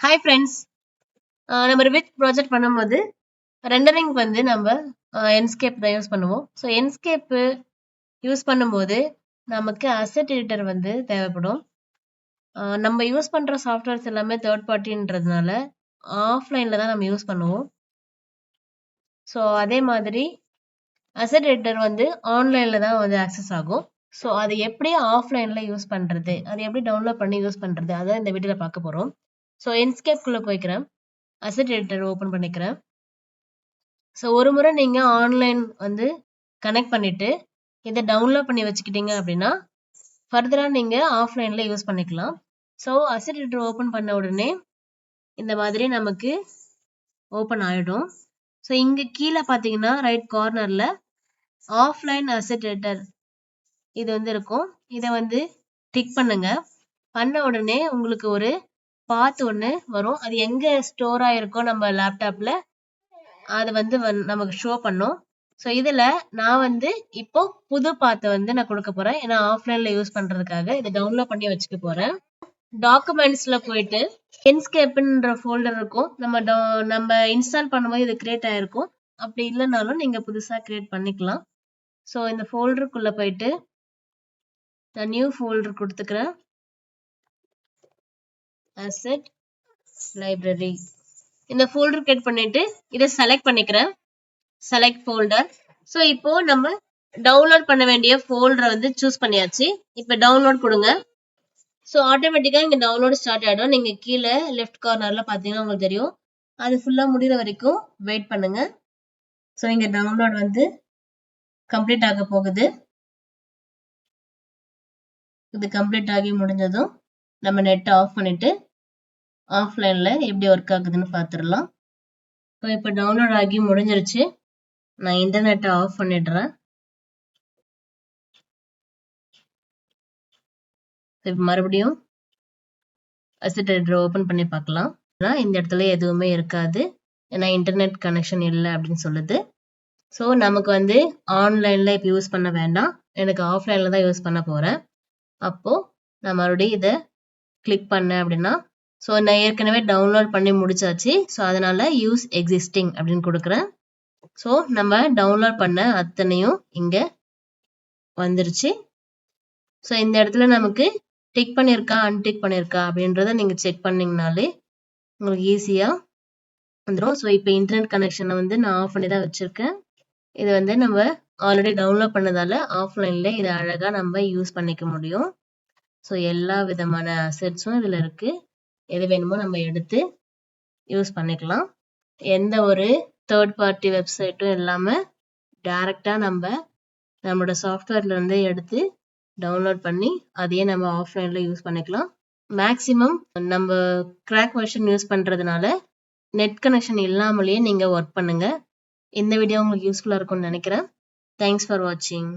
Hi friends, நம்ம Revit project பண்ணும்போது rendering வந்து நம்ம enscape தான் யூஸ் பண்ணுவோம். ஸோ enscape யூஸ் பண்ணும்போது நமக்கு asset editor வந்து தேவைப்படும். நம்ம யூஸ் பண்ற சாஃப்ட்வேர்ஸ் எல்லாமே தேர்ட் பார்ட்டின்றதுனால ஆஃப்லைன்ல தான் நம்ம யூஸ் பண்ணுவோம். ஸோ அதே மாதிரி asset editor வந்து ஆன்லைன்ல தான் வந்து ஆக்சஸ் ஆகும். ஸோ அது எப்படி ஆஃப்லைன்ல யூஸ் பண்றது, அது எப்படி டவுன்லோட் பண்ணி யூஸ் பண்றது, அதான் இந்த வீடியோல பார்க்க போறோம். ஸோ enscape குள்ள போய்க்கிறேன். asset editor ஓபன் பண்ணிக்கிறேன். ஸோ ஒரு முறை நீங்க ஆன்லைன் வந்து கனெக்ட் பண்ணிட்டு இதை டவுன்லோட் பண்ணி வச்சுக்கிட்டீங்க அப்படின்னா ஃபர்தரா நீங்க ஆஃப்லைன்ல யூஸ் பண்ணிக்கலாம். ஸோ அசெட் எடிட்டர் ஓபன் பண்ண உடனே இந்த மாதிரி நமக்கு ஓபன் ஆயிடும். ஸோ இங்க கீழே பாத்தீங்கன்னா ரைட் கார்னர்ல ஆஃப்லைன் அசெட் எடிட்டர் இது வந்து இருக்கும். இதை வந்து டிக் பண்ணுங்க. பண்ண உடனே உங்களுக்கு ஒரு பாத் ஒன்று வரும். அது எங்க ஸ்டோர் ஆயிருக்கோ நம்ம லேப்டாப்ல அது வந்து நமக்கு ஷோ பண்ணும். ஸோ இதுல நான் வந்து இப்போ புது பாத்தை வந்து நான் கொடுக்க போறேன். ஏன்னா ஆஃப்லைன்ல யூஸ் பண்றதுக்காக இதை டவுன்லோட் பண்ணி வச்சுக்க போறேன். டாக்குமெண்ட்ஸ்ல போயிட்டு என்ஸ்கேப்ன்ற ஃபோல்டர் இருக்கும். நம்ம இன்ஸ்டால் பண்ணும்போது இது கிரியேட் ஆயிருக்கும். அப்படி இல்லைனாலும் நீங்க புதுசா கிரியேட் பண்ணிக்கலாம். ஸோ இந்த ஃபோல்டருக்குள்ள போயிட்டு நான் நியூ ஃபோல்டர் கொடுத்துக்கிறேன். அசெட் லைப்ரரி இந்த ஃபோல்டர் கிரியேட் பண்ணிட்டு இதை செலக்ட் பண்ணிக்கிறேன். Select folder. ஸோ இப்போ நம்ம டவுன்லோட் பண்ண வேண்டிய ஃபோல்டரை வந்து சூஸ் பண்ணியாச்சு. இப்போ டவுன்லோட் கொடுங்க. ஸோ ஆட்டோமேட்டிக்கா இங்க டவுன்லோட் ஸ்டார்ட் ஆயிடும். நீங்க கீழே லெஃப்ட் கார்னர்ல பாத்தீங்கன்னா உங்களுக்கு தெரியும். அது ஃபுல்லா முடிகிற வரைக்கும் வெயிட் பண்ணுங்க. ஸோ இங்க டவுன்லோட் வந்து கம்ப்ளீட் ஆக போகுது. இது கம்ப்ளீட் ஆகி முடிஞ்சதும் நம்ம நெட் ஆஃப் பண்ணிட்டு ஆஃப்லைன்ல எப்படி ஒர்க் ஆகுதுன்னு பாத்துடலாம். ஸோ இப்போ டவுன்லோட் ஆகி முடிஞ்சிருச்சு. நான் இன்டர்நெட்டை ஆஃப் பண்ணிடுறேன். இப்போ மறுபடியும் அசெட் எடிட்டர் ஓபன் பண்ணி பார்க்கலாம். இந்த இடத்துல எதுவுமே இருக்காது. ஏன்னா இன்டர்நெட் கனெக்ஷன் இல்லை அப்படின்னு சொல்லுது. ஸோ நமக்கு வந்து ஆன்லைன்ல இப்போ யூஸ் பண்ண வேண்டாம். எனக்கு ஆஃப்லைன்ல தான் யூஸ் பண்ண போறேன். அப்போ நான் மறுபடியும் இதை கிளிக் பண்ணேன் அப்படின்னா ஸோ நான் ஏற்கனவே டவுன்லோட் பண்ணி முடிச்சாச்சு. ஸோ அதனால யூஸ் எக்ஸிஸ்டிங் அப்படின்னு கொடுக்குறேன். ஸோ நம்ம டவுன்லோட் பண்ண அத்தனையும் இங்க வந்துருச்சு. ஸோ இந்த இடத்துல நமக்கு டிக் பண்ணியிருக்கா அன்டிக் பண்ணியிருக்கா அப்படின்றத நீங்க செக் பண்ணீங்கனாலே உங்களுக்கு ஈஸியா வந்துடும். ஸோ இப்போ இன்டர்நெட் கனெக்ஷனை வந்து நான் ஆஃப் பண்ணி தான் வச்சிருக்கேன். இது வந்து நம்ம ஆல்ரெடி டவுன்லோட் பண்ணதால ஆஃப்லைன்ல இதை அழகா நம்ம யூஸ் பண்ணிக்க முடியும். ஸோ எல்லா விதமான அசெட்ஸும் இதுல இருக்கு. எது வேணுமோ நம்ம எடுத்து யூஸ் பண்ணிக்கலாம். எந்த ஒரு தேர்ட் பார்ட்டி வெப்சைட்டும் இல்லாம டைரக்டா நம்மளோட சாஃப்ட்வேர்ல இருந்து எடுத்து டவுன்லோட் பண்ணி அதையே நம்ம ஆஃப்லைன்ல யூஸ் பண்ணிக்கலாம். மேக்சிமம் நம்ம கிராக் வெர்ஷன் யூஸ் பண்றதுனால நெட் கனெக்ஷன் இல்லாமலேயே நீங்க ஒர்க் பண்ணுங்க. இந்த வீடியோ உங்களுக்கு யூஸ்ஃபுல்லா இருக்கும்னு நினைக்கிறேன். தேங்க்ஸ் ஃபார் வாட்சிங்.